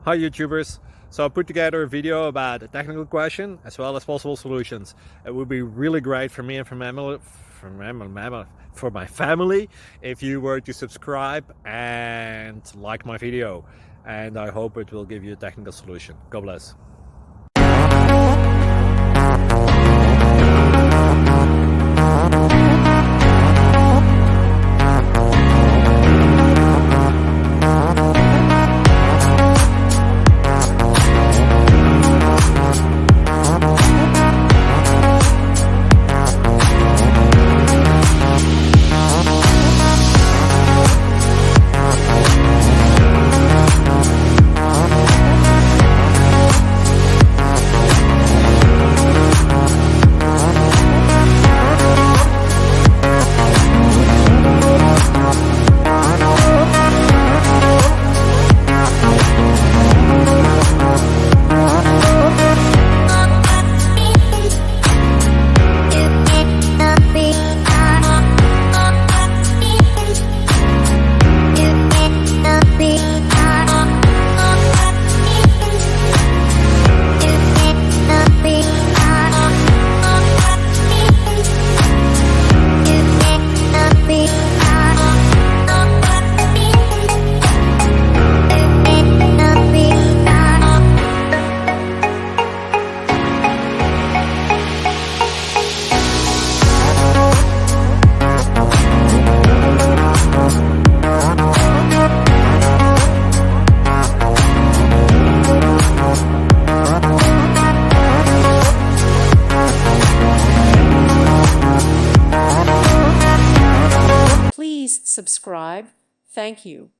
Hi YouTubers! So I put together a video about a technical question as well as possible solutions. It would be really great for me and for my family if you were to subscribe and like my video, and I hope it will give you a technical solution. God bless. Please subscribe. Thank you.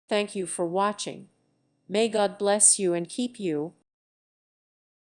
Thank you for watching. May God bless you and keep you.